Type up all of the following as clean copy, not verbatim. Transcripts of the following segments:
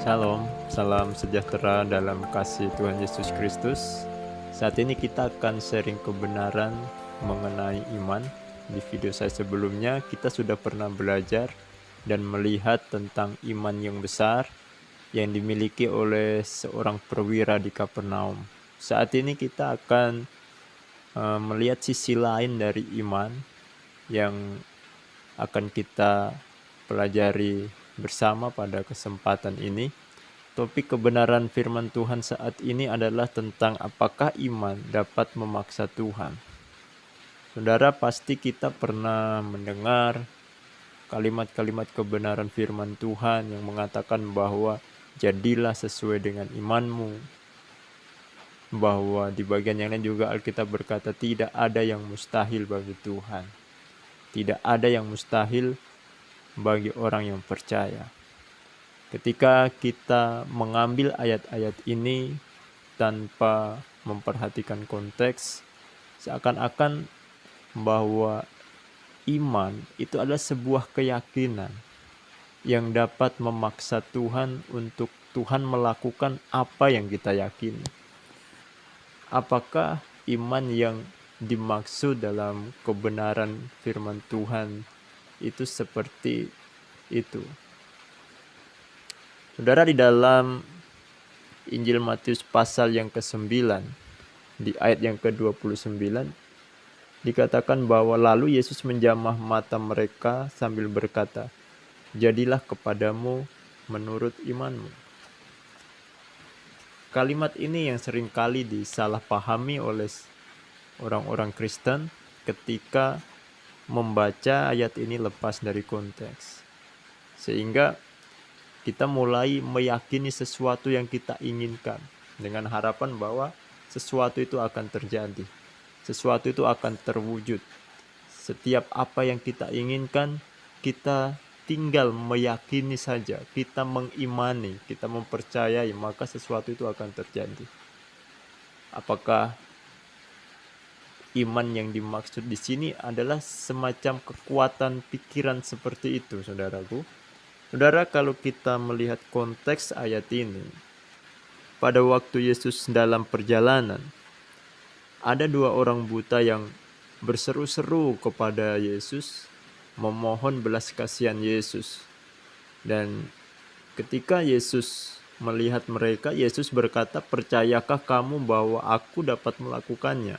Shalom, salam sejahtera dalam kasih Tuhan Yesus Kristus. Saat ini kita akan sharing kebenaran mengenai iman. Di video saya sebelumnya kita sudah pernah belajar dan melihat tentang iman yang besar yang dimiliki oleh seorang perwira di Kapernaum. Saat ini kita akan melihat sisi lain dari iman yang akan kita pelajari bersama pada kesempatan ini. Topik kebenaran firman Tuhan saat ini adalah tentang apakah iman dapat memaksa Tuhan. Saudara, pasti kita pernah mendengar kalimat-kalimat kebenaran firman Tuhan yang mengatakan bahwa jadilah sesuai dengan imanmu. Bahwa di bagian yang lain juga Alkitab berkata tidak ada yang mustahil bagi Tuhan. Tidak ada yang mustahil bagi orang yang percaya. Ketika kita mengambil ayat-ayat ini tanpa memperhatikan konteks, seakan-akan bahwa iman itu adalah sebuah keyakinan yang dapat memaksa Tuhan untuk Tuhan melakukan apa yang kita yakini. Apakah iman yang dimaksud dalam kebenaran firman Tuhan itu seperti itu? Saudara, di dalam Injil Matius pasal yang ke-9, di ayat yang ke-29, dikatakan bahwa lalu Yesus menjamah mata mereka sambil berkata, "Jadilah kepadamu menurut imanmu." Kalimat ini yang seringkali disalahpahami oleh orang-orang Kristen ketika membaca ayat ini lepas dari konteks. Sehingga kita mulai meyakini sesuatu yang kita inginkan dengan harapan bahwa sesuatu itu akan terjadi, sesuatu itu akan terwujud. Setiap apa yang kita inginkan, kita tinggal meyakini saja, kita mengimani, kita mempercayai, maka sesuatu itu akan terjadi. Apakah iman yang dimaksud di sini adalah semacam kekuatan pikiran seperti itu, saudaraku? Saudara, kalau kita melihat konteks ayat ini, pada waktu Yesus dalam perjalanan, ada dua orang buta yang berseru-seru kepada Yesus, memohon belas kasihan Yesus. Dan ketika Yesus melihat mereka, Yesus berkata, "Percayakah kamu bahwa aku dapat melakukannya?"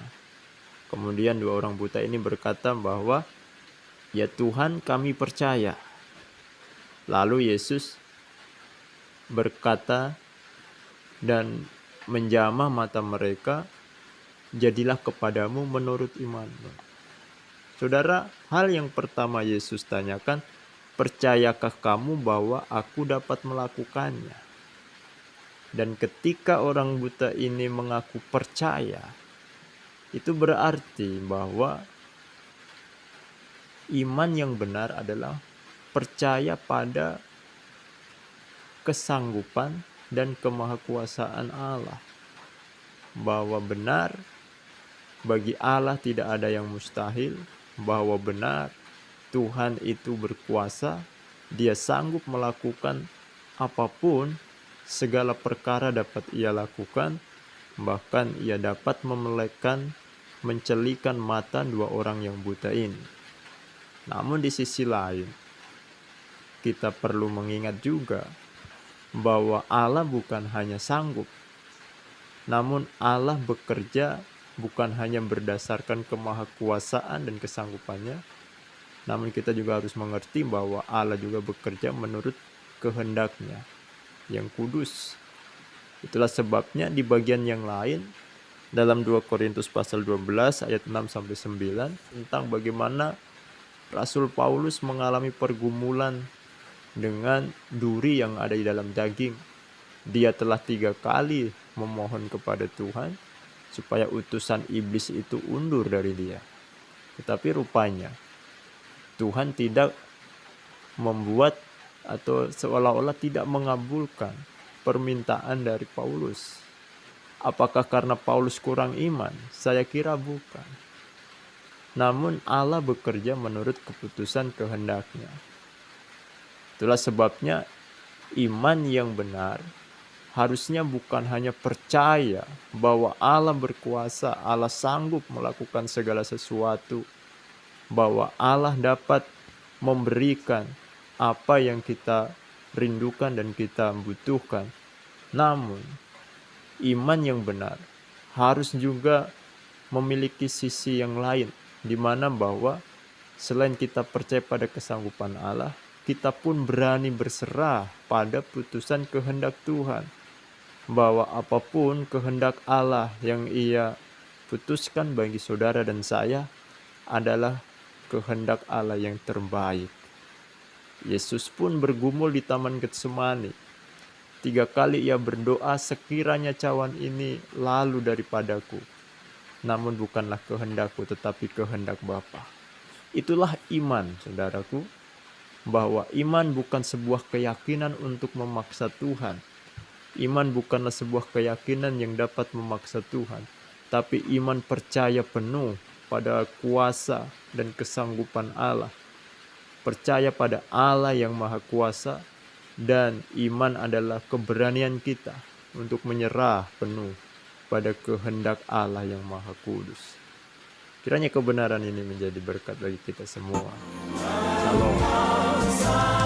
Kemudian dua orang buta ini berkata bahwa, "Ya Tuhan, kami percaya." Lalu Yesus berkata dan menjamah mata mereka, "Jadilah kepadamu menurut imanmu." Saudara, hal yang pertama Yesus tanyakan, "Percayakah kamu bahwa aku dapat melakukannya?" Dan ketika orang buta ini mengaku percaya, itu berarti bahwa iman yang benar adalah percaya pada kesanggupan dan kemahakuasaan Allah. Bahwa benar bagi Allah tidak ada yang mustahil, bahwa benar Tuhan itu berkuasa, Dia sanggup melakukan apapun, segala perkara dapat Ia lakukan, bahkan Ia dapat memelekkan, mencelikan mata dua orang yang buta ini. Namun di sisi lain, kita perlu mengingat juga bahwa Allah bukan hanya sanggup, namun Allah bekerja bukan hanya berdasarkan kemahakuasaan dan kesanggupannya, namun kita juga harus mengerti bahwa Allah juga bekerja menurut kehendaknya yang kudus. Itulah sebabnya di bagian yang lain, dalam 2 Korintus pasal 12 ayat 6-9, tentang bagaimana Rasul Paulus mengalami pergumulan dengan duri yang ada di dalam daging. Dia telah 3 kali memohon kepada Tuhan supaya utusan iblis itu undur dari dia. Tetapi rupanya Tuhan tidak membuat atau seolah-olah tidak mengabulkan permintaan dari Paulus. Apakah karena Paulus kurang iman? Saya kira bukan. Namun Allah bekerja menurut keputusan kehendaknya. Itulah sebabnya Iman yang benar harusnya bukan hanya percaya bahwa Allah berkuasa, Allah sanggup melakukan segala sesuatu, bahwa Allah dapat memberikan apa yang kita rindukan dan kita butuhkan. Namun, iman yang benar harus juga memiliki sisi yang lain, di mana bahwa selain kita percaya pada kesanggupan Allah, kita pun berani berserah pada putusan kehendak Tuhan. Bahwa apapun kehendak Allah yang Ia putuskan bagi saudara dan saya adalah kehendak Allah yang terbaik. Yesus pun bergumul di Taman Getsemani. 3 kali Ia berdoa, sekiranya cawan ini lalu daripadaku, namun bukanlah kehendakku tetapi kehendak Bapa. Itulah iman, saudaraku, bahwa iman bukan sebuah keyakinan untuk memaksa Tuhan. Iman bukanlah sebuah keyakinan yang dapat memaksa Tuhan, tapi iman percaya penuh pada kuasa dan kesanggupan Allah. Percaya pada Allah yang Maha Kuasa, dan iman adalah keberanian kita untuk menyerah penuh pada kehendak Allah yang Maha Kudus. Kiranya kebenaran ini menjadi berkat bagi kita semua. Shalom.